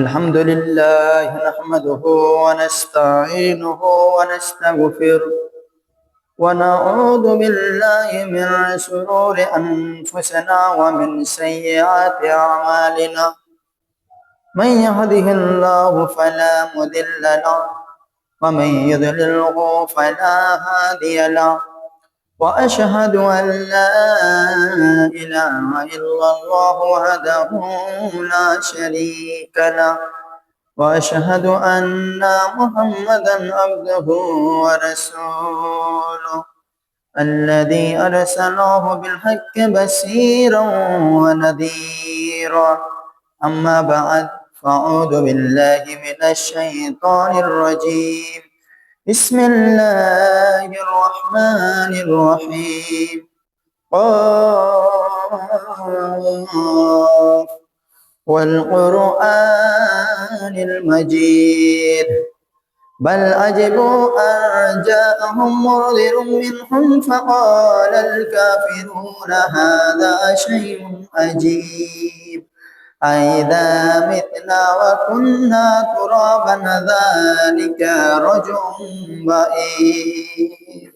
الحمد لله نحمده ونستعينه ونستغفره ونعوذ بالله من شرور أنفسنا ومن سيئات أعمالنا من يهده الله فلا مضل له ومن يضلله فلا هادي له وأشهد أن لا إله إلا الله وحده لا شريك له وأشهد أن محمدا عبده ورسوله الذي أرسله بالحق بشيرا ونذيرا أما بعد فأعوذ بالله من الشيطان الرجيم بسم الله الرحمن الرحيم قاف والقرآن المجيد بل عجبوا أن جاءهم منذر منهم فقال الكافرون هذا شيء عجيب أإذا متنا وكنا ترابا ذلك رجع بعيد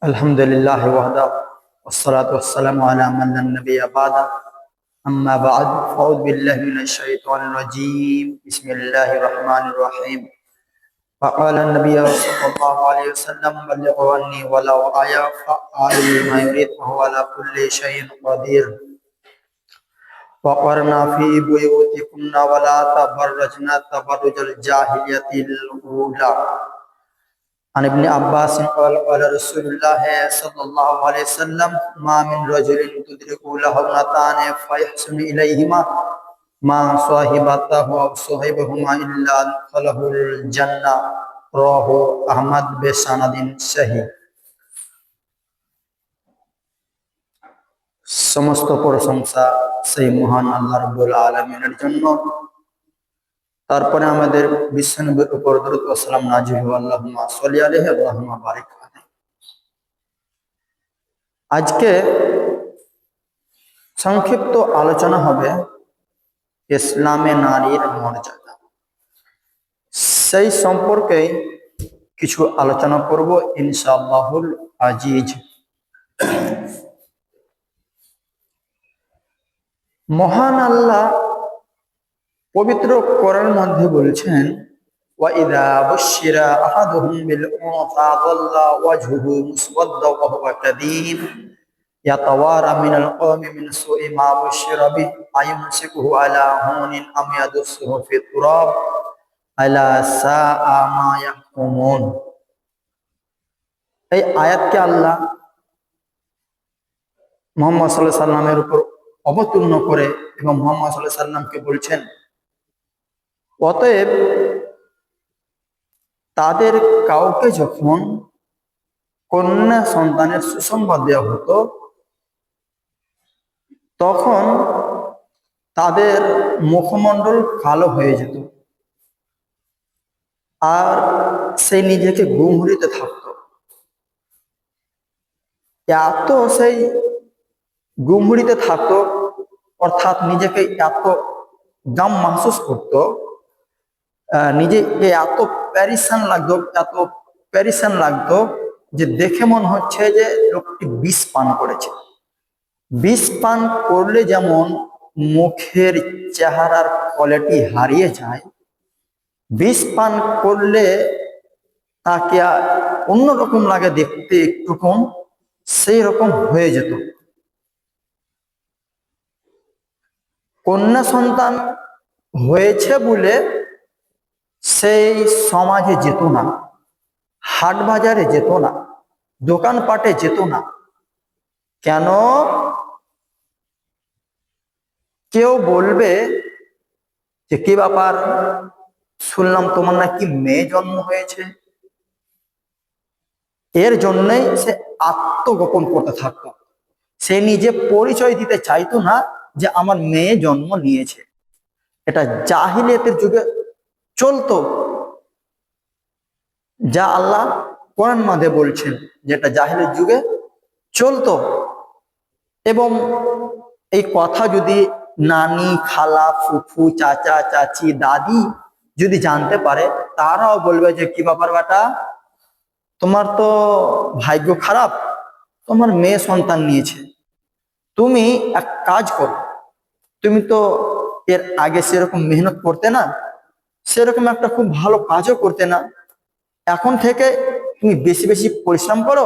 الحمد لله وحده والصلاة والسلام على من لا نبي بعده أما بعد فأعوذ بالله من الشيطان الرجيم بسم الله الرحمن الرحيم فقال النبي صلى الله عليه وسلم بلغوا عني ولو آية فعل ما يريد وهو على كل شيء قدير وقرنا في بيوتكن ولا تبرجن تبرج الجاهلية الأولى عن ابن عباس قال قال رسول الله صلى الله عليه وسلم ما من رجل تدرك له ابنتان فيحسن إليهما ما صاحبته أو صاحبهما إلا أدخله الجنة رواه أحمد بسند صحيح সমস্ত প্রশংসা সেই মহান আল্লাহ রাব্বুল আলামিনের জন্য। তারপরে আমাদের বিশ্বনবীর উপর দরুদ ও সালাম নাযিল হোক, আল্লাহুম্মা সাল্লি আলাইহি আল্লাহুম্মা বারিক আলাইহি। আজকে সংক্ষিপ্ত আলোচনা হবে ইসলামে নারীর মর্যাদা, সেই সম্পর্কে কিছু আলোচনা করব ইনশাআল্লাহুল আজিজ। মহান আল্লাহ পবিত্র কোরআনের মধ্যে বলছেন ওয়াইদা বুশিরা আহাদুহুম বিল উনসা যাল্লা ওয়াজহুহু মুসওয়াদ্দা ওয়া হুয়া কাযীব ইয়াতাওয়ারা মিনাল কওমি মিন সুই মা বুশিরা বিহি আয়ুমসিকুহু আলা হুনিন আম ইয়াদুসুহু ফিত তুরাব আলা সাআ মা ইয়াহকুমুন। এই আয়াতকে আল্লাহ মুহাম্মদ সাল্লাল্লাহু আলাইহি সাল্লামের উপর অবতীর্ণ করে এবং মুহাম্মদ সাল্লাল্লাহু আলাইহি সাল্লামকে বলছেন, অতএব তাদের কাউকে যখন কন্যা সন্তানের সুসংবাদ দেওয়া হতো তখন তাদের মুখমণ্ডল কালো হয়ে যেত আর সে নিজেকে গুমহরিতে থাকতো। এত সেই গুমহরিতে থাকতো, অর্থাৎ নিজেকে এত গাম মাহসুস করতো, নিজেকে এত প্যারিসান লাগতো যে দেখে মনে হচ্ছে যে লোকটি বিষ পান করেছে। বিষ পান করলে যেমন মুখের চেহারার কোয়ালিটি হারিয়ে যায়, বিষ পান করলে তাকে অন্যরকম লাগে দেখতে, একটুকুন সেই রকম হয়ে যেত। কন্যা সন্তান হয়েছে বলে সেই সমাজে যেত না, হাট বাজারে যেত না, দোকানপাটে যেত না। কেন? কেউ বলবে যে কি ব্যাপার, শুনলাম তোমার নাকি মেয়ে জন্ম হয়েছে। এর জন্যই সে আত্মগোপন করতে থাকতো, সে নিজে পরিচয় দিতে চাইতো না যে আমার মেয়ে জন্ম নিয়েছে। এটা জাহিলিয়াতের যুগে চলতো, যা আল্লাহ কোরআন মাঝে বলছেন, যেটা জাহেলের যুগে চলতো। এবং এই কথা যদি নানি, খালা, ফুফু, চাচা, চাচি, দাদি যদি জানতে পারে, তারাও বলবে যে কি ব্যাপার বেটা, তোমার তো ভাগ্য খারাপ, তোমার মেয়ে সন্তান নিয়েছে। তুমি এক কাজ করো, তুমি তো এর আগে সেরকম মেহনত করতে না, সেরকম একটা খুব ভালো কাজও করতে না, এখন থেকে তুমি বেশি বেশি পরিশ্রম করো,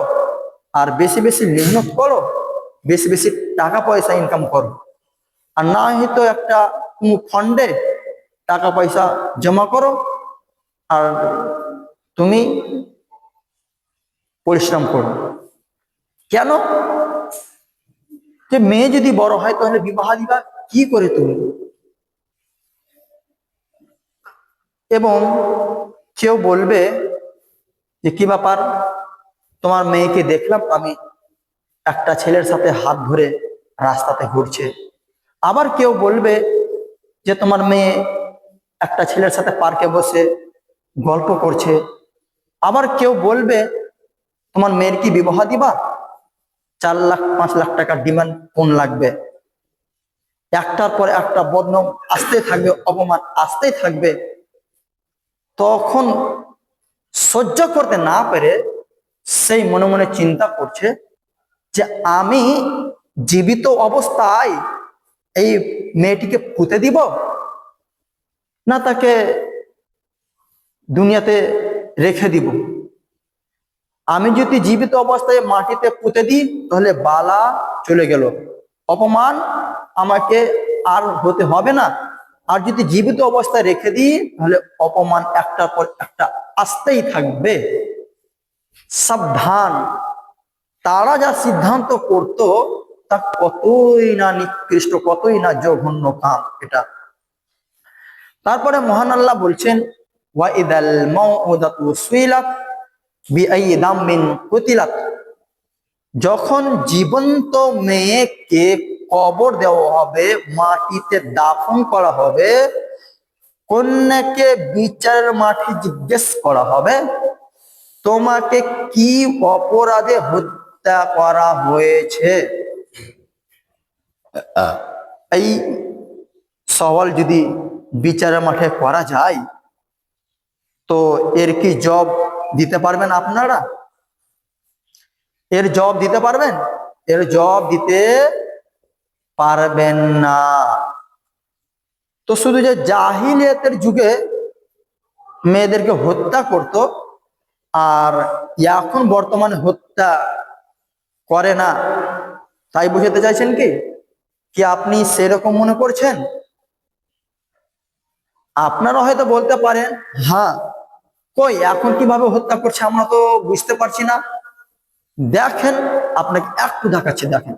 আর বেশি বেশি মেহনত করো, বেশি বেশি টাকা পয়সা ইনকাম করো, আর না হয়তো একটা ফান্ডে টাকা পয়সা জমা করো, আর তুমি পরিশ্রম করো। কেন? যে মেয়ে যদি বড় হয় তাহলে বিবাহ দিবা কি করে তুমি? এবং কেউ বলবে যে কি ব্যাপার, তোমার মেয়েকে দেখলাম আমি একটা ছেলের সাথে হাত ধরে রাস্তাতে ঘুরছে। আবার কেউ বলবে যে তোমার মেয়ে একটা ছেলের সাথে পার্কে বসে গল্প করছে। আবার কেউ বলবে তোমার মেয়ের কি বিবাহ দিবা, 4 লাখ 5 লাখ টাকার ডিমান্ড কোন লাগবে। একটার পর একটা বদনাম আসতেই থাকবে, অপমান আসতেই থাকবে। তখন সহ্য করতে না পেরে সেই মনে মনে চিন্তা করছে যে আমি জীবিত অবস্থায় এই মেয়েটিকে পুঁতে দিব, না তাকে দুনিয়াতে রেখে দিব। আমি যদি জীবিত অবস্থায় মাটিতে পুঁতে দিই তাহলে বালা চলে গেল, অপমান আমাকে আর হতে হবে না। আর যদি জীবিত অবস্থায় রেখে দিই তাহলে অপমান একটার পর একটা আসতেই থাকবে। সাবধান, তারা যা সিদ্ধান্ত করত তা কতই না নিকৃষ্ট, কতই না জঘন্য কাম এটা। তারপরে মহান আল্লাহ বলছেন, ওয়া ইদাল মাউউদাতু সুইলাত বিআইয়ি দামবিন কুতিলাত, যখন জীবন্ত মেয়েকে কবর দেওয়া হবে, মাটিতে দাফন করা হবে, কন্যাকে বিচারের মাঠে জিজ্ঞেস করা হবে তোমাকে কি অপরাধে হত্যা করা হয়েছে। এই সওয়াল যদি বিচারের মাঠে করা যায় তো এর কি জবাব দিতে পারবেন আপনারা? এর জবাব দিতে পারবেন? এর জবাব দিতে পারবেন না। তো শুধু যে জাহিলিয়াতের যুগে মেয়েদেরকে হত্যা করত, আর এখন বর্তমানে হত্যা করে না, তাই বুঝাতে চাইছেন কি? কি আপনি সেরকম মনে করছেন? আপনারা হয়তো বলতে পারেন, হ্যাঁ কই এখন কিভাবে হত্যা করছে আমরা তো বুঝতে পারছি না। দেখেন, আপনাকে একটু দেখাচ্ছি, দেখেন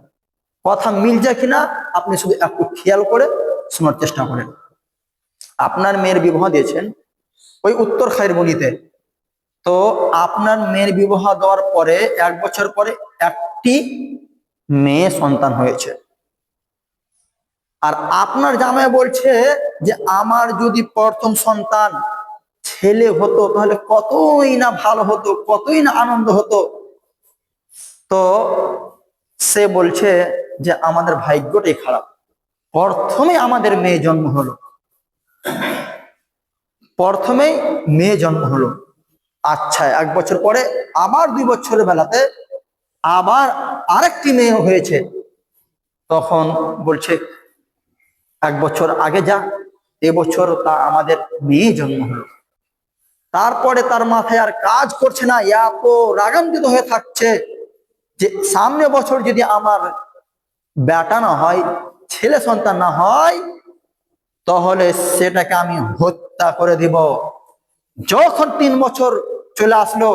কথা মিল যায় কিনা, আপনি শুধু একটু খেয়াল করে শোনার চেষ্টা করেন। আপনার মেয়ের বিবাহ দিয়েছেন ওই উত্তর খাইরবনিতে, তো আপনার মেয়ের বিবাহ দেওয়ার পরে 1 বছর পরে একটি মেয়ে সন্তান হয়েছে। আর আপনার জামাই বলছে যে আমার যদি প্রথম সন্তান ছেলে হতো তাহলে কতই না ভালো হতো, কতই না আনন্দ হতো। তো সে বলছে যে আমাদের ভাগ্যটাই খারাপ, প্রথমে আমাদের মেয়ে জন্ম হলো, প্রথমেই মেয়ে জন্ম হলো। আচ্ছা, 1 বছর পরে আবার 2 বছরের বেলাতে আবার আরেকটি মেয়ে হয়েছে। তখন বলছে 1 বছর আগে যা, এবছর তা আমাদের মেয়ে জন্ম হলো। তারপরে তার মাথায় আর কাজ করছে না, এত রাগান্বিত হয়ে থাকছে যে সামনে বছর যদি আমার বেটা না হয়, ছেলে সন্তান না হয়, তাহলে সেটাকে আমি হত্যা করে দিব। যখন 3 বছর চলে আসলো,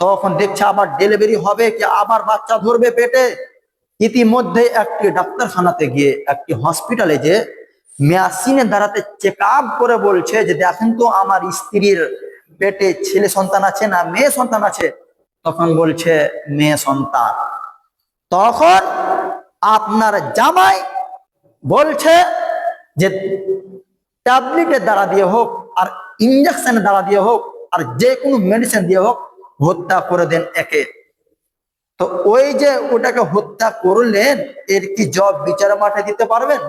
তখন দেখছে আবার ডেলিভারি হবে, কি আবার বাচ্চা ধরবে পেটে। ইতিমধ্যে একটি ডাক্তারখানাতে গিয়ে, একটি হসপিটালে যে মেশিনের দ্বারাতে চেক আপ করে বলছে যে দেখেন তো আমার স্ত্রীর পেটে ছেলে সন্তান আছে না মেয়ে সন্তান আছে। তখন বলছে মেয়ে সন্তান। তখন আপনার জামাই বলছে যে ট্যাবলেটের দ্বারা দিয়ে হোক আর ইঞ্জেকশনের দ্বারা দিয়ে হোক আর যে কোনো মেডিসিন দিয়ে হোক হত্যা করে দেন একে। তো ওই যে ওটাকে হত্যা করলেন, এর কি জব বিচার মাঠে দিতে পারবেন?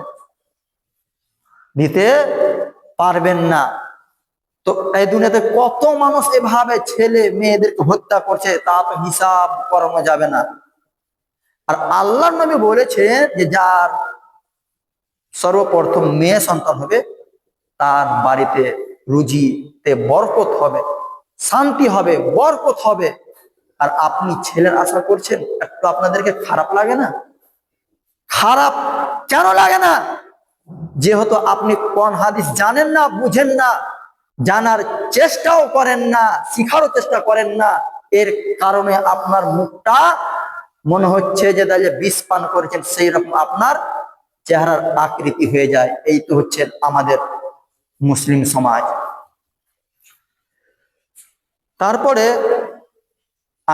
দিতে পারবেন না। তো এই দুনিয়াতে কত মানুষ এভাবে ছেলে মেয়েদেরকে হত্যা করছে, তা তো হিসাব করানো যাবে না। আর আল্লাহর নবী বলেছেন যে যার সর্বপ্রথম মেয়ে সন্তান হবে, তার বাড়িতে রুজিতে বরকত হবে, শান্তি হবে, বরকত হবে। আর আপনি ছেলের আশা করছেন, একটু আপনাদেরকে খারাপ লাগে না? খারাপ কেন লাগে না? যেহেতু আপনি কোন হাদিস জানেন না, বুঝেন না, জানার চেষ্টাও করেন না, শিখারও চেষ্টা করেন না, এর কারণে আপনার মুখটা মনে হচ্ছে যে তাহলে বিষ পান করেছেন, সেই রকম আপনার চেহারার আকৃতি হয়ে যায়। এই তো হচ্ছে আমাদের মুসলিম সমাজ। তারপরে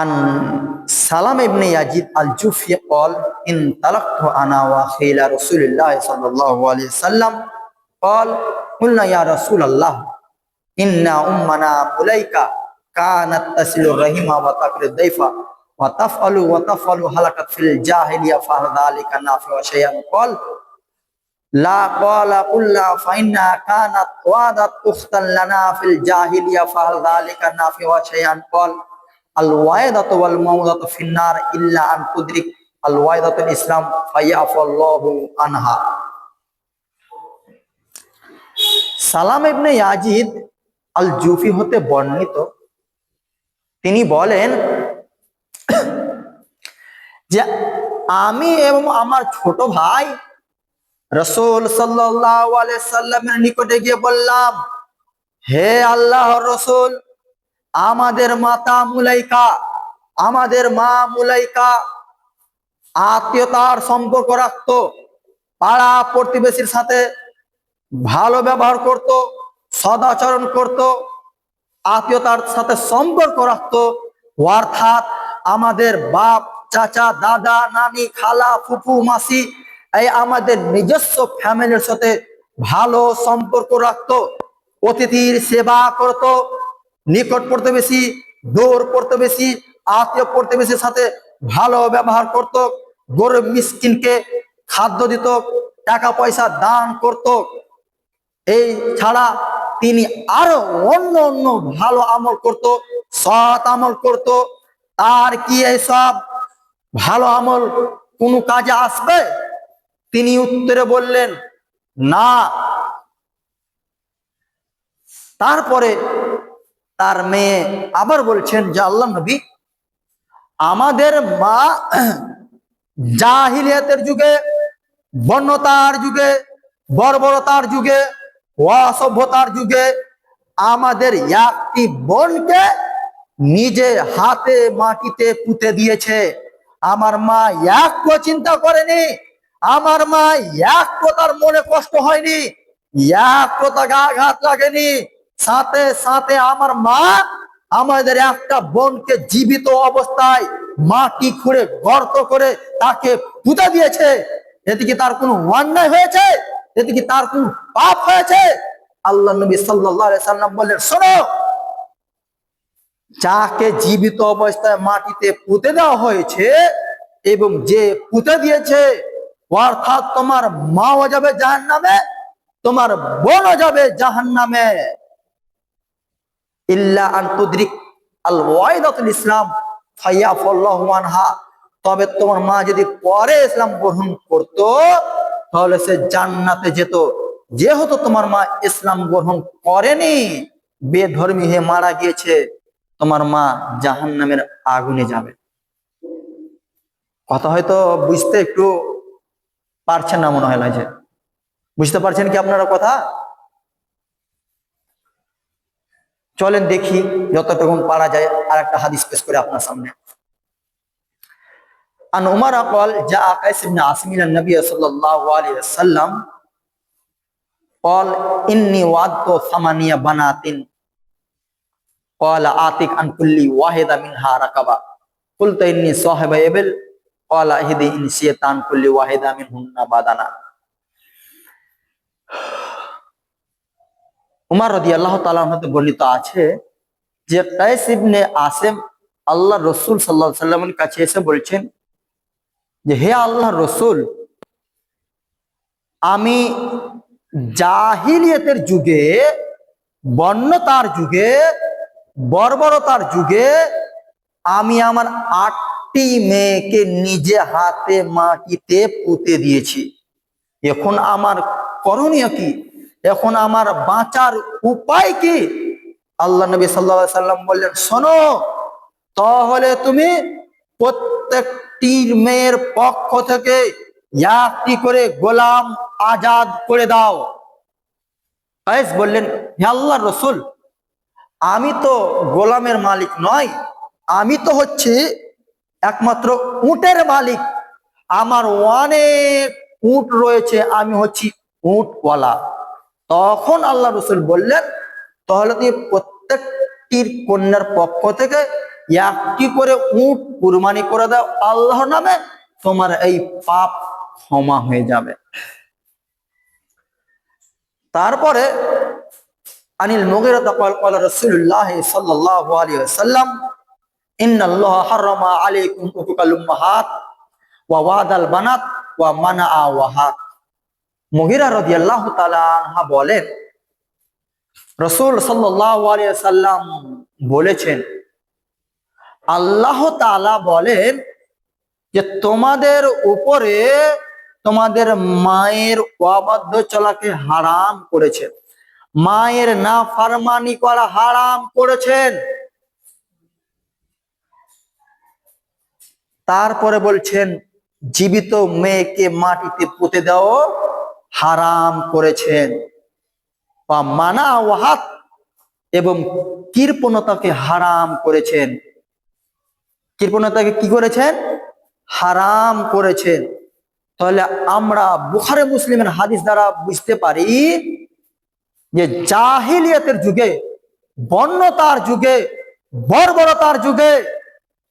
আন সালাম ইবনে ইয়াজিদ আল জুফি قال ان طلقت انا وخيل رسول الله صلى الله عليه وسلم قال قلنا يا رسول الله ان امنا ملائكه كانت تصل الرحم وتقر الضيف وتفعل هلكت في الجاهليه فهل ذلك نافع شيئا قال لا قال قلنا فانها كانت وعدت اختا لنا في الجاهليه فهل ذلك نافع شيئا قال الوائدة والموضة في النار إلا أن تدرك الوائدة الإسلام فيعفو الله عنها। সালাম ইবনে ইয়াজিদ আল জুফি হতে বর্ণিত, তিনি বলেন যে আমি এবং আমার ছোট ভাই রাসূল সাল্লাল্লাহু আলাইহি সাল্লামের নিকটে গিয়ে বললাম, হে আল্লাহর রাসূল, আমাদের মাতা মুলাইকা, আমাদের মা মুলাইকা আত্মীয়তার সম্পর্ক রাখতো, পাড়া প্রতিবেশীর সাথে ভালো ব্যবহার করত, সদাচরণ করত, আত্মীয়তার সাথে সম্পর্ক রাখতো। অর্থাৎ আমাদের বাপ, চাচা, দাদা, নানি, খালা, ফুফু, মাসি, এই আমাদের নিজস্ব ফ্যামিলির সাথে ভালো সম্পর্ক রাখতো, অতিথির সেবা করত, নিকট প্রতিবেশী, দূর প্রতিবেশী, আত্মীয় প্রতিবেশীর সাথে ভালো ব্যবহার করত, গরিব মিসকিনকে খাদ্য দিত, টাকা পয়সা দান করত। এই ছাড়া তিনি আরো অন্য অন্য ভালো আমল করত, সৎ আমল করত। তার কি এইসব ভালো আমল কোনো কাজে আসবে? তিনি উত্তরে বললেন না। তারপরে তার মেয়ে আবার বলছেন যে আল্লাহ নবী, আমাদের মা জাহিলিয়াতের যুগে, বন্যতার যুগে, বর্বরতার যুগে, অসভ্যতার যুগে আমাদের একটি বোনকে নিজে হাতে মাটিতে পুঁতে দিয়েছে। আমার মা একটু চিন্তা করেনি, আমার মা একটু তার মনে কষ্ট হয়নি, একটু তাকে আঘাত লাগেনি। সাথে সাথে আমার মা আমাদের একটা বোনকে জীবিত অবস্থায় মাটি খুঁড়ে গর্ত করে তাকে পুঁতে দিয়েছে। এতে কি তার কোনো অন্যায় হয়েছে? এতে কি তার কোনো পাপ হয়েছে? আল্লাহ নবী সাল্লাল্লাহু আলাইহি সাল্লাম বললেন, শোনো, যাকে জীবিত অবস্থায় মাটিতে পুঁতে দেওয়া হয়েছে এবং যে পুঁতে দিয়েছে, অর্থাৎ তোমার মাও যাবে জাহান্নামে, তোমার বোনও যাবে জাহান্নামে। ইল্লা আন তুদরিক আল ওয়াইদাতুল ইসলাম ফায়াফাল্লাহু আনহা। তবে তোমার মা যদি পরে ইসলাম গ্রহণ করত, তাহলে সে জান্নাতে যেত। যেহেতু তোমার মা ইসলাম গ্রহণ করেনি, বেধর্মী হয়ে মারা গিয়েছে, তোমার মা জাহান্নামের আগুনে যাবে। কথা হয়তো বুঝতে একটু পারছেন না মনে হয়, লাগছে। বুঝতে পারছেন কি আপনারা কথা? চলেন দেখি যতটুকু পারা যায় আর একটা হাদিস পেশ করে আপনার সামনে। আন উমর قال جاء قيس بن عاصم الى النبي صلى الله عليه وسلم قال اني وعدت ثمانية بنات قال آتك عن كل واحدة منها رقبة قلت اني صاحب ابل قال اهدي ان شئت عن كل واحدة منهن بدنا। উমর রাদিয়াল্লাহু তাআলা হতে বর্ণিত আছে যে কায়েস ইবনে আসেম আল্লাহ রসুল সাল্লাল্লাহু আলাইহি সাল্লামের কাছে এসে বলছেন যে হে আল্লাহ রসুল, আমি জাহিলিয়াতের যুগে, বন্যতার যুগে, বর্বরতার যুগে আমি আমার 8টি মেয়েকে নিজে হাতে মাটিতে পুঁতে দিয়েছি। এখন আমার করণীয় কি? এখন আমার বাঁচার উপায় কি? আল্লাহ নবী সাল্লাল্লাহু আলাইহি সাল্লাম বললেন, শোনো, তাহলে তুমি প্রত্যেকটি মেয়ের পক্ষ থেকে একটি করে গোলাম আজাদ করে দাও। কায়েস বললেন, হে আল্লাহর রাসূল, আমি তো গোলামের মালিক নয়, আমি তো হচ্ছে একমাত্র উটের মালিক, আমার অনেক উট রয়েছে, আমি হচ্ছি উটওয়ালা। তখন আল্লাহ রাসূল বললেন, তাহলে তুমি প্রত্যেকটির কন্যার পক্ষ থেকে একটি করে উট কুরবানি করে দাও আল্লাহর নামে, তোমার এই পাপ ক্ষমা হয়ে যাবে। তারপরে আনিল মুগীরা ক্বাল ক্বাল রাসূলুল্লাহ সাল্লাল্লাহু আলাইহি ওয়াসাল্লাম, ইন্নাল্লাহা হারামা আলাইকুম উকুকাল উম্মাহাত ওয়া ওয়াদাল বানাত ওয়া মানাআ ওয়াহাত। মুগীরা রাদিয়াল্লাহু তাআলা আনহা বলেন, রাসূল সাল্লাল্লাহু আলাইহি ওয়াসাল্লাম বলেছেন, আল্লাহ তাআলা বলেন যে তোমাদের উপরে তোমাদের মায়ের অবাধ্য চলাকে হারাম করেছেন, মায়ের নাফরমানি করা হারাম করেছেন। তারপরে বলছেন জীবিত মেয়েকে মাটিতে পুঁতে দেওয়া হারাম করেছেন। বা মানা ওয়াহাত, এবং কৃপণতাকে হারাম করেছেন। কৃপণতাকে কি করেছেন? হারাম করেছেন। তাহলে আমরা বুখারী মুসলিমের হাদিস দ্বারা বুঝতে পারি যে জাহিলিয়াতের যুগে, বন্যতার যুগে, বর্বরতার যুগে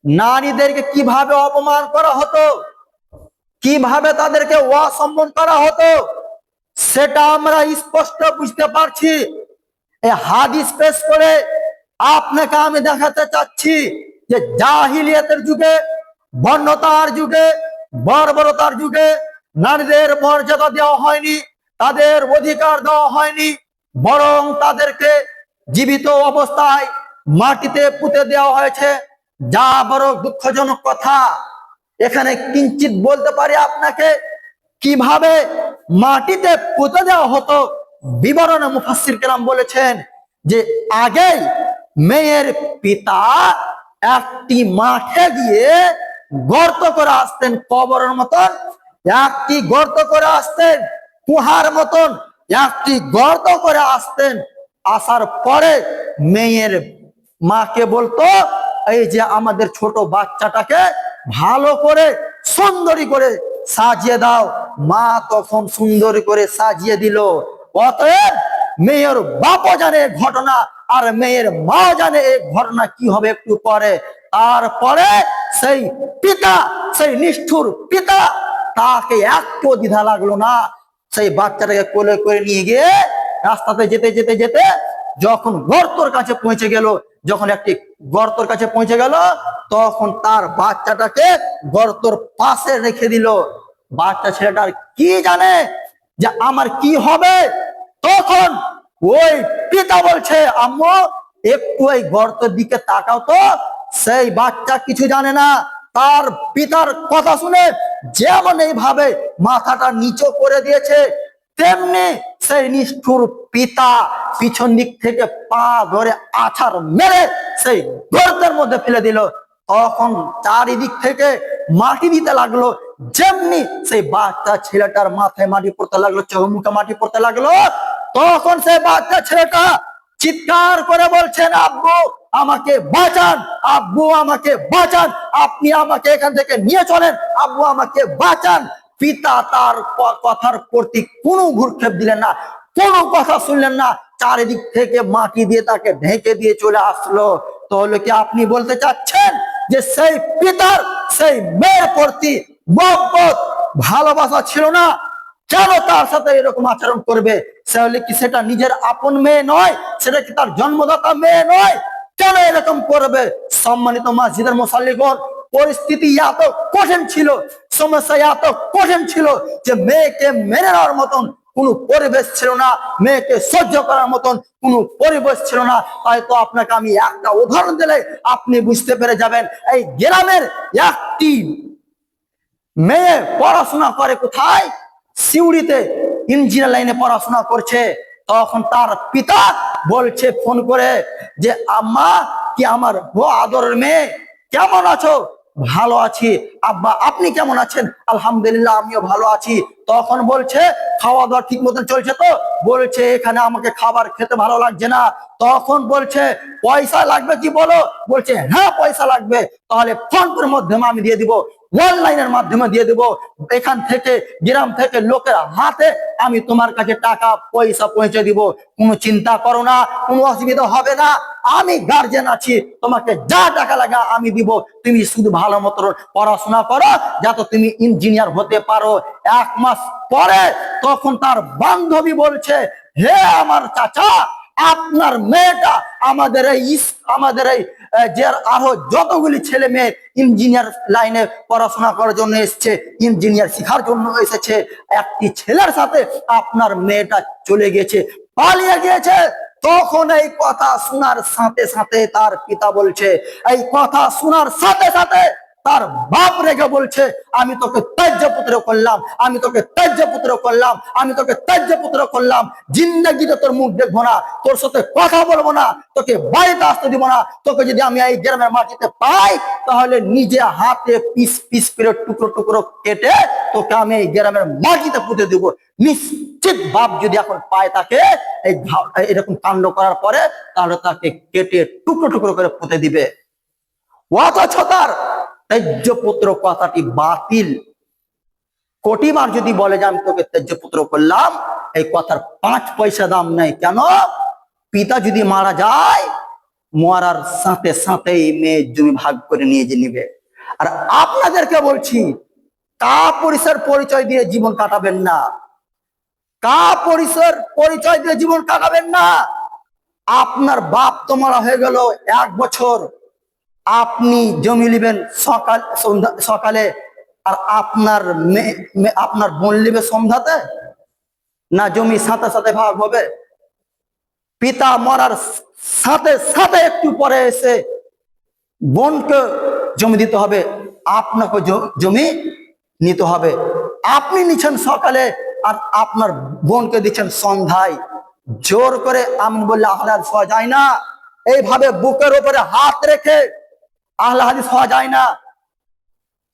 নারীদেরকে কিভাবে অপমান করা হতো, কিভাবে তাদেরকে অসম্মান করা হতো, সেটা আমরা স্পষ্ট বুঝতে পারছি। এই হাদিস পেশ করে আপনাকে আমি দেখাতে চাচ্ছি যে জাহিলিয়াতের যুগে, বন্যতার যুগে, বর্বরতার যুগে নারীদের মর্যাদা দেওয়া হয়নি, তাদের অধিকার দেওয়া হয়নি, বরং তাদেরকে জীবিত অবস্থায় মাটিতে পুঁতে দেওয়া হয়েছে। যা বড় দুঃখজনক কথা। এখানে কিঞ্চিত বলতে পারি আপনাকে কিভাবে মাটিতে পুঁতে দেওয়া হতো। বিবরণে মুফাসসির কেরাম বলেছেন যে আগে মেয়ের পিতা একটি মাঠে গিয়ে গর্ত করে আসতেন, কবরের মতন একটি গর্ত করে আসতেন, কুহার মতন একটি গর্ত করে আসতেন। আসার পরে মেয়ের মাকে বলতো, এই যে আমাদের ছোট বাচ্চাটাকে ভালো করে সুন্দরী করে সাজিয়ে দাও। মা তখন সুন্দরী করে সাজিয়ে দিল। অতএব মেয়ের বাপও জানে ঘটনা, আর মেয়ের মা জানে এই ঘটনা কি হবে একটু পরে। তারপরে সেই পিতা, সেই নিষ্ঠুর পিতা, তাকে একটু দ্বিধা লাগলো না, সেই বাচ্চাটাকে কোলে করে নিয়ে গিয়ে রাস্তাতে যেতে যেতে যেতে যখন গর্তর কাছে পৌঁছে গেল, যখন একটি গর্তর কাছে পৌঁছে গেল, তখন তার বাচ্চাটাকে গর্তর পাশে রেখে দিল। বাচ্চা ছেলেটার কি জানে যে আমার কি হবে। তখন ওই পিতা বলছে, আম্মু একটু ওই গর্তের দিকে তাকাও তো। সেই বাচ্চা কিছু জানে না, তার পিতার কথা শুনে যেমন এইভাবে মাথাটা নিচু করে দিয়েছে, তেমনি সেই নিষ্ঠুর পিতা পিছন দিক থেকে পা ধরে আছাড় মেরে সেই গর্তের মধ্যে ফেলে দিল। তখন চারিদিক থেকে মাটি দিতে লাগলো, যেমনি সেই বাচ্চা ছেলেটার মাথায় মাটি পড়তে লাগলো, চোখ মুখে মাটি পড়তে লাগলো। তখন সেই বাচ্চা ছেলেটা চিৎকার করে বলছেন, আব্বু আমাকে বাঁচান, আব্বু আমাকে বাঁচান, আপনি আমাকে এখান থেকে নিয়ে চলেন, আব্বু আমাকে বাঁচান। পিতা তার কথার প্রতি কোনো ভ্রুক্ষেপ দিলেন না, কোনো কথা শুনলেন না, চারিদিক থেকে মাটি দিয়ে তাকে ঢেকে দিয়ে চলে আসলো। তাহলে কি আপনি বলতে চাচ্ছেন যে সেই পিতার সেই মেয়ের প্রতি মহব্বত, ভালোবাসা ছিল না? কেন তার সাথে এরকম আচরণ করবে? তাহলে কি সেটা নিজের আপন মেয়ে নয়? সেটা কি তার জন্মদাতা মেয়ে নয়? কেন এরকম করবে? সম্মানিত মসজিদের মুসাল্লিগণ, পরিস্থিতি এত কঠিন ছিল, সমস্যা এত কঠিন ছিল যে মেয়েকে মেনে নেওয়ার মতন কোনো পরিবেশ ছিল না, মেয়েকে সহ্য করার মতন কোনো পরিবেশ ছিল না। হয়তো আপনাকে আমি একটা উদাহরণ দিলে আপনি বুঝতে পেরে যাবেন। এই গ্রামের একটি মেয়ে পড়াশোনা করে কোথায়? সিউড়িতে ইঞ্জিনিয়ার লাইনে পড়াশোনা করছে। তখন তার পিতা বলছে ফোন করে যে আম্মা, কি আমার আদরের মেয়ে, কেমন আছো? ভালো আছি। আব্বা আপনি কেমন আছেন? আলহামদুলিল্লাহ আমিও ভালো আছি। তখন বলছে খাওয়া দাওয়া ঠিক মতন চলছে তো? বলছে এখানে আমাকে খাবার খেতে ভালো লাগছে না। তখন বলছে পয়সা লাগবে কি বলো? বলছে হ্যাঁ পয়সা লাগবে। তাহলে ফোন পের মাধ্যমে আমি দিয়ে দিব, অনলাইনের মাধ্যমে দিয়ে দেবো। এখান থেকে গ্রাম থেকে লোকের হাতে আমি তোমার কাছে টাকা পয়সা পৌঁছে দিব। কোনো চিন্তা করো না, কোনো অসুবিধা হবে না। আমি গার্জেন আছি, তোমাকে যা টাকা লাগে আমি দিব। তুমি শুধু ভালো মতো পড়াশোনা করো যাতে তুমি ইঞ্জিনিয়ার হতে পারো। 1 মাস পরে তখন তার বান্ধবী বলছে, হে আমার চাচা, আপনার মেয়েটা আমাদের এই যে আরো যতগুলি ছেলে মেয়ে ইঞ্জিনিয়ার লাইনে পড়াশোনা করার জন্য এসেছে, ইঞ্জিনিয়ার শেখার জন্য এসেছে, একটি ছেলের সাথে আপনার মেয়েটা চলে গেছে, পালিয়ে গিয়েছে। তখন এই কথা শোনার সাথে সাথে তার পিতা বলছে, এই কথা শোনার সাথে সাথে তার বাপ রেগে বলছে, আমি তোকে ত্যায্য পুত্র করলাম, আমি তোকে ত্যায্য পুত্র করলাম, আমি তোকে ত্যায্য পুত্র করলাম। জিন্দেগিতে তোর মুখ দেখবো না, তোর সাথে কথা বলবো না, তোকে বাড়িতে আসতে দিব না। তোকে যদি আমি এই গ্রামের মাটিতে পাই তাহলে নিজে হাতে পিস পিস করে টুকরো টুকরো কেটে তোকে আমি এই গ্রামের মাটিতে পুঁতে দিব। নিশ্চিত বাপ যদি এখন পায় তাকে এই এরকম কাণ্ড করার পরে, তাহলে তাকে কেটে টুকরো টুকরো করে পুঁতে দিবে। অথচ তার ত্যায্য পুত্র কথাটি বাতিল। কোটিবার যদি বলে যে আমি তোকে ত্যায্য পুত্র করলাম, এই কথার 5 পয়সা দাম নাই। কেন? পিতা যদি মারা যায়, মরার সাথে সাথেই মেয়ের জমি ভাগ করে নিয়ে যে নিবে। আর আপনাদেরকে বলছি, কাপুরুষের পরিচয় দিয়ে জীবন কাটাবেন না, কাপুরুষের পরিচয় দিয়ে জীবন কাটাবেন না। আপনার বাপ তো মারা হয়ে গেল 1 বছর, আপনি জমি নেবেন সকালে, আর আপনার বোন নেবে সন্ধ্যাতে? না জমি সাথে সাথে ভাগ হবে? পিতা মরার সাথে সাথে একটু পরে এসে বোনকে জমি দিতে হবে, আপনাকে জমি নিতে হবে। আপনি নিচ্ছেন সকালে আর আপনার বোনকে দিচ্ছেন সন্ধ্যায়। জোর করে আমি বললে আহলে হাদিস হওয়া যায় না। এইভাবে বুকের উপরে হাত রেখে আহলে হাদিস হওয়া যায় না।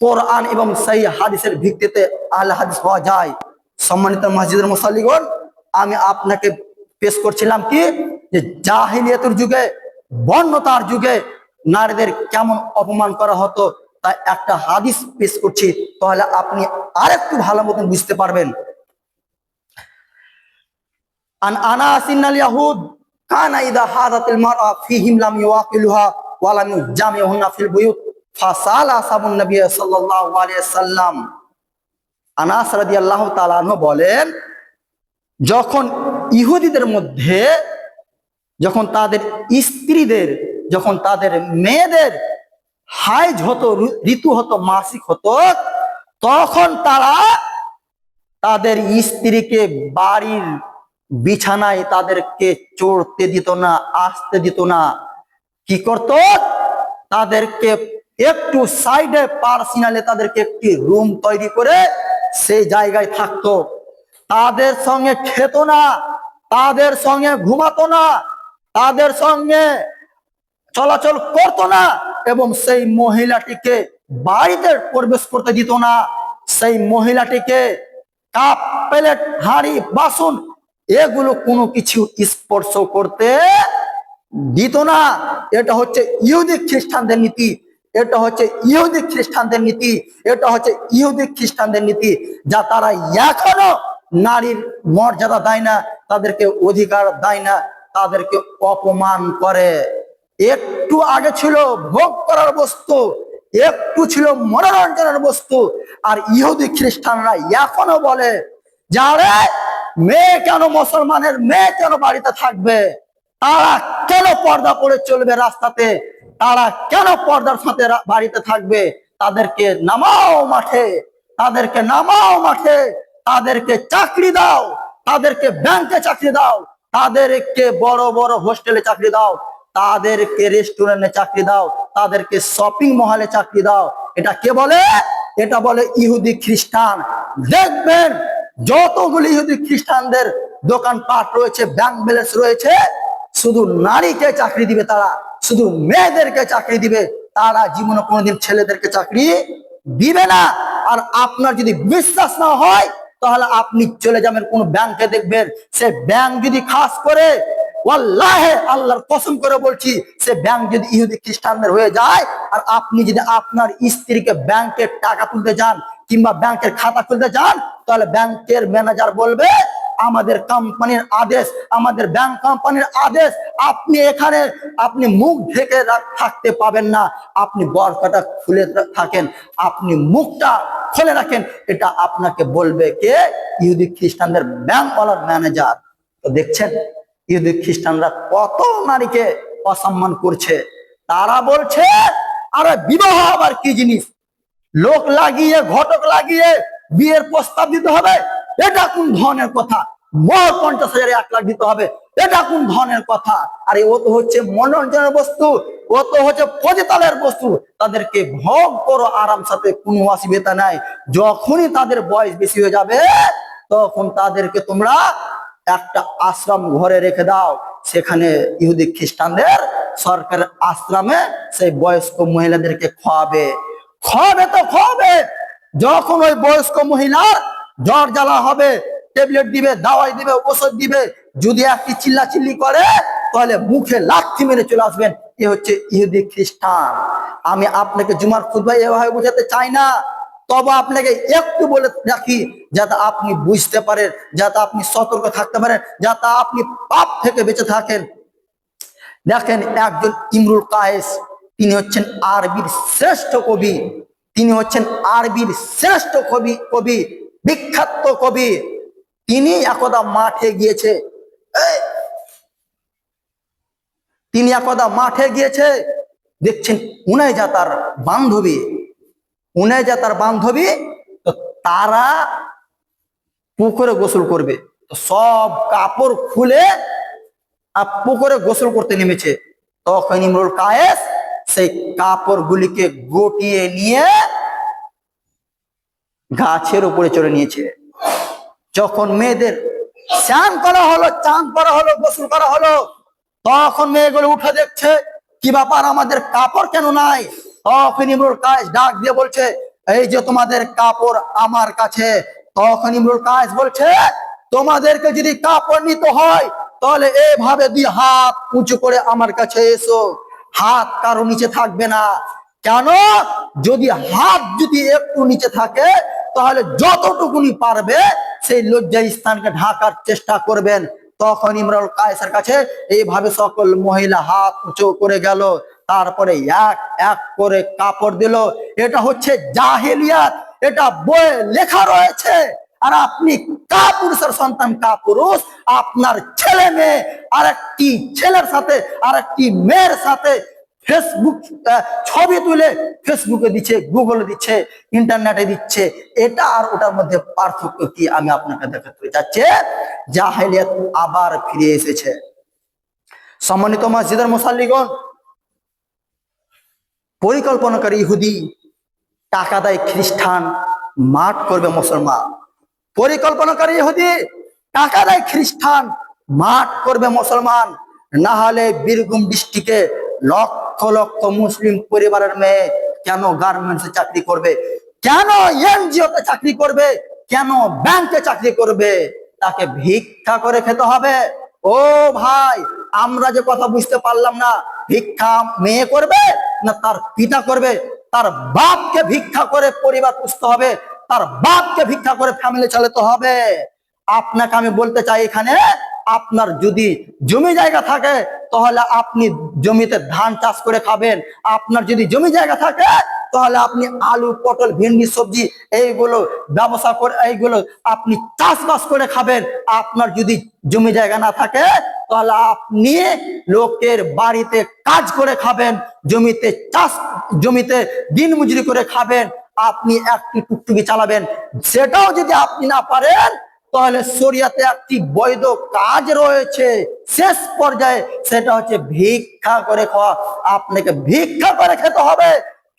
কোরআন এবং সেই হাদিসের ভিত্তিতে আহলে হাদিস হওয়া যায়। সম্মানিত মসজিদের মুসাল্লিগণ, আমি আপনাকে পেশ করছিলাম কি, যে জাহিলিয়াতের যুগে, বন্যতার যুগে নারীদের কেমন অপমান করা হতো, তাই একটা হাদিস পেশ করছি, তাহলে আপনি আরেকটু ভালো মতন বুঝতে পারবেন। আন আনাস ইন্নাল ইয়াহুদ কানা ইদা হাদাতিল মারআ ফীহিম লাম ইওয়াকিলুহা ওয়া লাম জামিউহুন্না ফিল বুয়ুত ফাসালা সাবুন নবী সাল্লাল্লাহু আলাইহি সাল্লাম। আনাস রাদিয়াল্লাহু তাআলা আনহু বলেন, যখন ইহুদিদের মধ্যে যখন তাদের স্ত্রীদের, যখন তাদের মেয়েদের হাইজ হতো, ঋতু হতো, মাসিক হতো, তখন তারা তাদের স্ত্রীকে বাড়ির বিছানায় তাদেরকে চড়তে দিত না, আসতে দিত না। কি করত? তাদেরকে একটু সাইডে পার্সোনালে তাদেরকে একটি রুম তৈরি করে সেই জায়গায় থাকতো। তাদের সঙ্গে খেত না, তাদের সঙ্গে ঘুমাতো না, তাদের সঙ্গে চলাচল করতো না, এবং সেই মহিলাটিকে বাড়িতে প্রবেশ করতে দিত না। সেই মহিলাটিকে কাপ, প্লেট, হাঁড়ি, বাসন এগুলো কোনো কিছু স্পর্শ করতে দিত না। এটা হচ্ছে ইহুদি খ্রিস্টানদের নীতি, এটা হচ্ছে ইহুদি খ্রিস্টানদের নীতি, এটা হচ্ছে ইহুদি খ্রিস্টানদের নীতি, যা তারা এখনো নারীর মর্যাদা দেয় না, তাদেরকে অধিকার দেয় না, তাদেরকে অপমান করে। একটু আগে ছিল ভোগ করার বস্তু, একটু ছিল মনোরঞ্জনের বস্তু, আর ইহুদি খ্রিস্টানরা এখনো বলে যারে মেয়ে কেন, মুসলমানের মেয়ে কেন বাড়িতে থাকবে? তারা কেন পর্দা পরে চলবে রাস্তাতে? তারা কেন পর্দার সাথে বাড়িতে থাকবে? তাদেরকে নামাও মাঠে, তাদেরকে নামাও মাঠে, তাদেরকে চাকরি দাও, তাদেরকে ব্যাংকে চাকরি দাও, তাদেরকে বড় বড় হোস্টেলে চাকরি দাও, তাদেরকে রেস্টুরেন্টে চাকরি দাও, তাদেরকে শপিং মহলে চাকরি দাও। এটা কে বলে? এটা বলে ইহুদি খ্রিস্টান। দেখবেন যতগুলি ইহুদি খ্রিস্টানদের দোকানপাট রয়েছে, ব্যাংক ব্যালেন্স রয়েছে, শুধু নারীকে চাকরি দিবে তারা, শুধু মেয়েদেরকে চাকরি দিবে, তারা জীবনে কোনোদিন ছেলেদেরকে চাকরি দিবে না। আর আপনার যদি বিশ্বাস না হয় তাহলে আপনি চলে যাবেন কোন ব্যাংকে, দেখবেন সে ব্যাংক যদি খাস করে, ওয়াল্লাহে আল্লাহর কসম করে বলছি, সে ব্যাংক যদি ইহুদি খ্রিস্টানদের হয়ে যায়, আর আপনি যদি আপনার স্ত্রীকে ব্যাংকের টাকা তুলতে যান কিংবা ব্যাংকের খাতা খুলতে যান, তাহলে ব্যাংকের ম্যানেজার বলবে আমাদের কোম্পানির আদেশ, আমাদের ব্যাংক কোম্পানির আদেশ, আপনি এখানে আপনি মুখ ঢেকে থাকতে পাবেন না, আপনি বরকাটা খুলে থাকেন, আপনি মুখটা খুলে রাখেন। এটা আপনাকে বলবে কে? ইহুদি খ্রিস্টানদের ব্যাংকওয়ালার ম্যানেজার। তো দেখছেন ইহুদি খ্রিস্টানরা কত নারীকে অসম্মান করছে। তারা বলছে আরে বিবাহ আবার কি জিনিস, লোক লাগিয়ে ঘটক লাগিয়ে বিয়ের প্রস্তাব দিতে হবে, এটা কোন ধরনের কথা? মোট 50,000 1 লাখ দিতে হবে, এটা কোন ধরনের কথা? আরে ও তো হচ্ছে মনোরঞ্জনের বস্তু, ও তো হচ্ছে পতিতালের বস্তু, তাদেরকে ভোগ করো আরাম সাথে, কোনো অসুবিধা নাই। যখনই তাদের বয়স বেশি হয়ে যাবে তখন তাদেরকে তোমরা একটা আশ্রম ঘরে রেখে দাও, সেখানে ইহুদি খ্রিস্টানদের সরকারের আশ্রমে সেই বয়স্ক মহিলাদেরকে খাওয়াবে। খাওয়াবে তো খাওয়াবে, যখন ওই বয়স্ক মহিলার জ্বর জ্বালা হবে ট্যাবলেট দিবে, দাওয়াই দিবে, ওষুধ দিবে, যদি একটি চিল্লাচিল্লি করে তাহলে মুখে লাথি মেরে চলে আসবেন। এ হচ্ছে ইহুদি খ্রিস্টান। আমি আপনাকে জুমার খুতবায় এভাবে বোঝাতে চাই না, তবে আপনাকে একটু বলে রাখি যাতে আপনি বুঝতে পারেন, যাতে আপনি সতর্ক থাকতে পারেন, যাতে আপনি পাপ থেকে বেঁচে থাকেন। দেখেন একজন ইমরুল কায়েস, তিনি হচ্ছেন আরবির শ্রেষ্ঠ কবি, তিনি হচ্ছেন আরবির শ্রেষ্ঠ কবি, বিখ্যাত কবি। তিনি একদা মাঠে গিয়েছে, তিনি একদা মাঠে গিয়েছে, দেখছেন উনাইজা তার বান্ধবী, উনাইজা তার বান্ধবী, তো তারা পুকুরে গোসল করবে, তো সব কাপড় খুলে আর পুকুরে গোসল করতে নেমেছে। তখন ইমরুল কায়েস সেই কাপড়গুলিকে গটিয়ে নিয়ে গাছের উপরে চড়ে নিয়েছে। যখন মেয়েদের স্নান করা হলো, চান করা হলো, গোসল করা হলো, তখন মেয়েগুলো উঠে দেখছে কি ব্যাপার, আমাদের কাপড় কেন নাই? তখন ইমরুল কায়েস ডাক দিয়ে বলছে এই যে তোমাদের কাপড় আমার কাছে। তখন ইমরুল কায়েস বলছে তোমাদেরকে যদি কাপড় নিতে হয় তাহলে এভাবে 2 হাত উঁচু করে আমার কাছে এসো, হাত কারো নিচে থাকবে না। কেন? যদি হাত যদি একটু নিচে থাকে তাহলে যতটুকুনি পারবে সেই লজ্জা স্থানকে ঢাকার চেষ্টা করবেন। তখন ইমরুল কায়েসের কাছে এইভাবে সকল মহিলা হাত উঁচু করে গেল, তারপরে এক এক করে কাপড় দিল। এটা হচ্ছে জাহেলিয়াত, এটা বইয়ে লেখা রয়েছে। আর আপনি কাপুরুষের সন্তান, কাপুরুষ, আপনার ছেলে মেয়ে আরেকটি ছেলের সাথে আরেকটি মেয়ের সাথে ফেসবুক ছবি তুলে ফেসবুকে দিচ্ছে, গুগলে দিচ্ছে, ইন্টারনেটে দিচ্ছে, এটা আর ওটার মধ্যে পার্থক্য কি আমি আপনাকে দেখাতে চাচ্ছি। জাহেলিয়াত আবার ফিরে এসেছে। সম্মানিত মসজিদের মুসাল্লিগণ, পরিকল্পনাকারী ইহুদি, টাকা দেয় খ্রিস্টান, মাঠ করবে মুসলমান। পরিকল্পনাকারী ইহুদি, টাকা দেয় খ্রিস্টান, মাঠ করবে মুসলমান। না হলে বীরভূম ডিস্ট্রিক্টে লক্ষ লক্ষ মুসলিম পরিবারের মেয়ে কেন গার্মেন্টসে চাকরি করবে, কেন এনজিওতে চাকরি করবে, কেন ব্যাংকে চাকরি করবে? তাকে ভিক্ষা করে খেতে হবে। ও ভাই, আমরা যে কথা বুঝতে পারলাম না, ভিক্ষা মেয়ে করবে না তার পিতা করবে? তার বাপকে ভিক্ষা করে পরিবার পুষতে হবে, তার বাপকে ভিক্ষা করে ফ্যামিলি চালাতে হবে। আপনাকে আমি বলতে চাই এখানে আপনার যদি জমি জায়গা থাকে তাহলে আপনি জমিতে ধান চাষ করে খাবেন। আপনার যদি জমি জায়গা থাকে তাহলে আপনি আলু, পটল, ভেন্ডি, সবজি এইগুলো ব্যবসা করে, এইগুলো আপনি চাষবাস করে খাবেন। আপনার যদি জমি জায়গা না থাকে তাহলে আপনি লোকের বাড়িতে কাজ করে খাবেন, জমিতে দিন মজুরি করে খাবেন। আপনি একটি টুকটুকি চালাবেন, সেটাও যদি আপনি না পারেন তাহলে শরিয়াতে একটি বৈধ কাজ রয়েছে শেষ পর্যায়ে, সেটা হচ্ছে ভিক্ষা করে খাওয়া। আপনাকে ভিক্ষা করে খেতে হবে,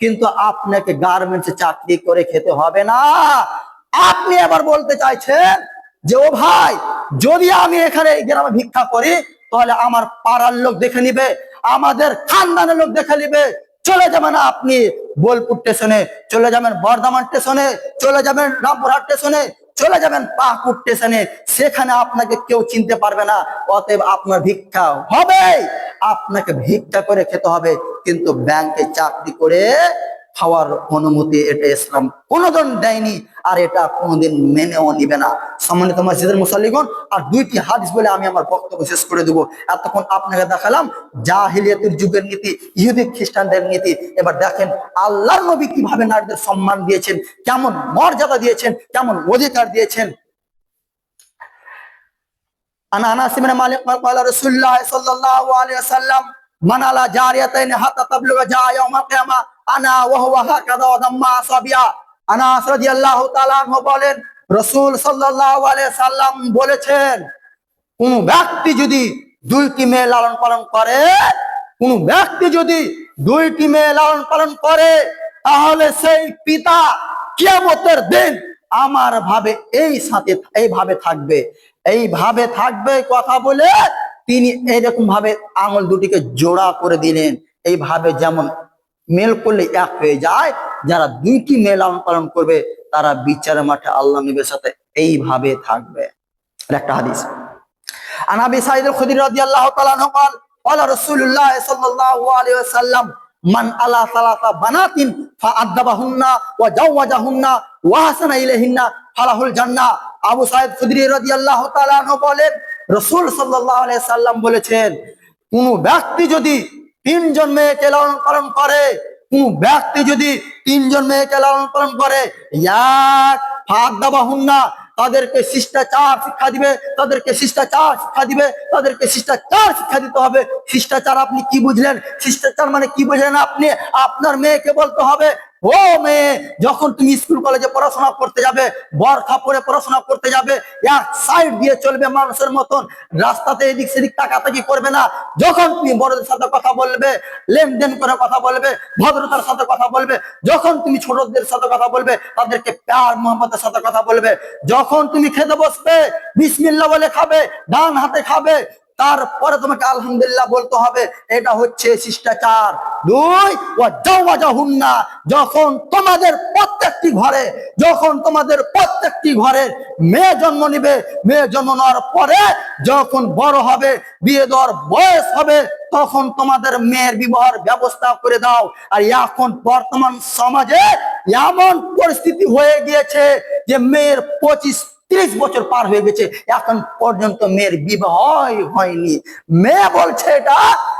কিন্তু আপনাকে গার্মেন্টসে চাকরি করে খেতে হবে না। আপনি এবার বলতে চাইছেন যে ও ভাই, যদি আমি এখানে এই গ্রামে ভিক্ষা করি তাহলে আমার পাড়ার লোক দেখে নিবে, আমাদের খানদানের লোক দেখে নিবে। চলে যাবেন আপনি বোলপুর স্টেশনে, চলে যাবেন বর্ধমান স্টেশনে, চলে যাবেন রামপুরহাট স্টেশনে, চলে যাবেন পাকুড় স্টেশনে, সেখানে আপনাকে কেউ চিনতে পারবে না। অতএব আপনার ভিক্ষা হবে, আপনাকে ভিক্ষা করে খেতে হবে, কিন্তু ব্যাংকে চাকরি করে খাওয়ার অনুমতি এটা ইসলাম কোনোদিন দেয়নি, আর এটা কোনোদিন মেনেও নিবে না। সম্মানিত মসজিদের মুসাল্লিগণ, আর দুইটি হাদিস বলে আমি আমার বক্তব্য শেষ করে দেবো। এতক্ষণ আপনাকে দেখালাম জাহিলিয়াতের যুগের নীতি, ইহুদি খ্রিস্টানদের নীতি। এবার দেখেন আল্লাহর নবী কিভাবে নারীদের সম্মান দিয়েছেন, কেমন মর্যাদা দিয়েছেন, কেমন অধিকার দিয়েছেন। আনাস ইবনে মালিক قال رسول الله صلى الله عليه وسلم من على جاريتين حتى تبلغ جاء يوم القيامه انا وهو هكذا وضم اصابعا। আনাস রাদিয়াল্লাহু তাআলা আনহু বলেন, রাসূল সাল্লাল্লাহু আলাইহি সাল্লাম বলেছেন, কোন ব্যক্তি যদি দুইটি মেয়ে লালন পালন করে, কোন ব্যক্তি যদি দুইটি মেয়ে লালন পালন করে, তাহলে সেই পিতা কিয়ামতের দিন আমার ভাবে এইভাবে থাকবে, এইভাবে থাকবে। কথা বলে তিনি এইরকম ভাবে আঙুল দুটিকে জোড়া করে দিলেন, এইভাবে যেমন মেল করলে এক হয়ে যায়। যারা দুইটি মেয়ে লালন পালন করবে তারা বিচারের মাঠে আল্লাহ নবীর সাথে এইভাবে থাকবে। একটা হাদিস। عن ابي سعيد الخدري رضي الله تعالى عنه قال قال رسول الله صلى الله عليه وسلم من على ثلاث بنات فأدبهن وزوجهن واحسن اليهن فله الجنة। আবু সাঈদ খুদরি রাদিয়াল্লাহু তাআলা আনহু বলেন, রাসূল সাল্লাল্লাহু আলাইহি সাল্লাম বলেছেন, কোন ব্যক্তি যদি তিনজন মেয়েকে লালন পালন করে, কোন ব্যক্তি যদি তিনজন মেয়েকে লালন পালন করে, এক ফাদাবাহুন্না, তাদেরকে শিষ্টাচার শিক্ষা দিবে, তাদেরকে শিষ্টাচার শিক্ষা দিবে, তাদেরকে শিষ্টাচার শিক্ষা দিতে হবে। শিষ্টাচার আপনি কি বুঝলেন? শিষ্টাচার মানে কি বুঝলেন আপনি? আপনার মেয়েকে বলতে হবে, ও মেয়ে, যখন তুমি স্কুল কলেজে পড়াশোনা করতে যাবে, বরখা পরে পড়াশোনা করতে যাবে, এক সাইড দিয়ে চলবে মানুষের মতন, রাস্তাতে এদিক সেদিক তাকাতাকি করবে না। যখন তুমি বড়দের সাথে কথা বলবে, লেনদেন করে কথা বলবে, ভদ্রতার সাথে কথা বলবে। যখন তুমি ছোটদের সাথে কথা বলবে, তাদেরকে প্যার মোহাম্মতের সাথে কথা বলবে। যখন তুমি খেতে বসবে, বিসমিল্লাহ বলে খাবে, ডান হাতে খাবে, তারপরে তোমাকে আলহামদুলিল্লাহ বলতে হবে। এটা হচ্ছে শিষ্টাচার। দুই, ওয়াজাওয়াজাহুন্না, যখন তোমাদের প্রত্যেকটি ঘরে মেয়ে জন্ম নিবে, মেয়ে জন্ম নেওয়ার পরে যখন বড় হবে, বিয়ে দেওয়ার বয়স হবে, তখন তোমাদের মেয়ের বিবাহের ব্যবস্থা করে দাও। আর এখন বর্তমান সমাজে এমন পরিস্থিতি হয়ে গিয়েছে যে মেয়ের 25-30 বছর পার হয়ে গেছে, এখন পর্যন্ত মেয়ের বিবাহ হয়নি। মেয়ে বলছে এটা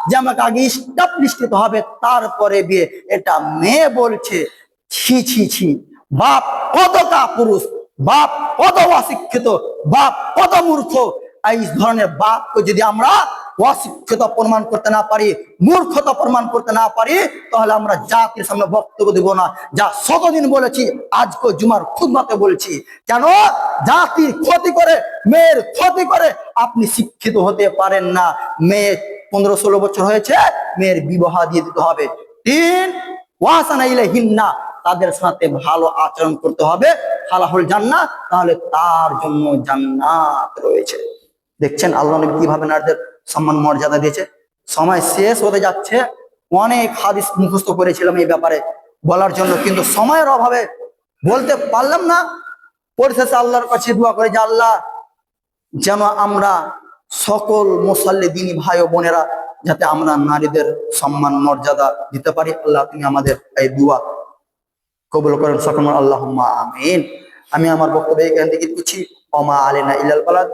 যে আমাকে আগে এস্টাবলিশ হতে হবে, তারপরে বিয়ে। এটা মেয়ে বলছে। ছি ছি ছি, বাপ কত কাপুরুষ, বাপ কত অশিক্ষিত, বাপ কত মূর্খ। এই ধরনের বাপকে যদি আমরা অশিক্ষিত প্রমাণ করতে না পারি, মূর্খতা প্রমাণ করতে না পারি, তাহলে আমরা জাতির সামনে বক্তব্য দেব না। যা শতদিন বলেছি, আজকে জুমার খুতবাতে বলছি। কেন? জাতির ক্ষতি করে, মেয়ের ক্ষতি করে আপনি শিক্ষিত হতে পারেন না। মেয়ে 15-16 বছর হয়েছে, মেয়ের বিবাহ দিয়ে দিতে হবে। তিন, ওয়াসানা ইলাইহিন্না, তাদের সাথে ভালো আচরণ করতে হবে, ফালাহুল জান্নাত, তাহলে তার জন্য জান্নাত রয়েছে। দেখছেন আল্লাহ নবী কিভাবে নারীদের সম্মান মর্যাদা দিয়েছে। সময় শেষ হতে যাচ্ছে, অনেক হাদিস মুখস্থ করেছিলাম এই ব্যাপারে বলার জন্য, কিন্তু সময়ের অভাবে বলতে পারলাম না। পরিশেষে আল্লাহর কাছে দোয়া করে যে আল্লাহ যেন আমরা সকল মুসল্লি দিনী ভাই ও বোনেরা যাতে আমরা নারীদের সম্মান মর্যাদা দিতে পারি। আল্লাহ তুমি আমাদের এই দোয়া কবুল করেন সকল, আল্লাহুম্মা আমিন। আমি আমার বক্তব্য এখান থেকে দিচ্ছি। ওমা আলাইনা ইল্লাল বালাগ।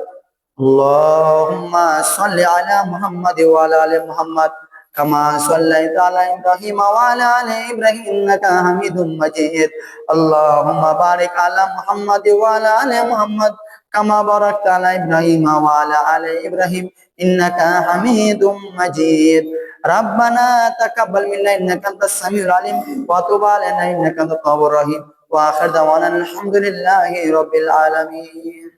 اللهم صل على محمد وعلى ال محمد كما صليت على ابراهيم وعلى ال ابراهيم انك حميد مجيد. اللهم بارك على محمد وعلى ال محمد كما باركت على ابراهيم وعلى ال ابراهيم انك حميد مجيد. ربنا تقبل منا انك انت السميع العليم وتب علينا انك انت التواب الرحيم. واخر دعوانا الحمد لله رب العالمين.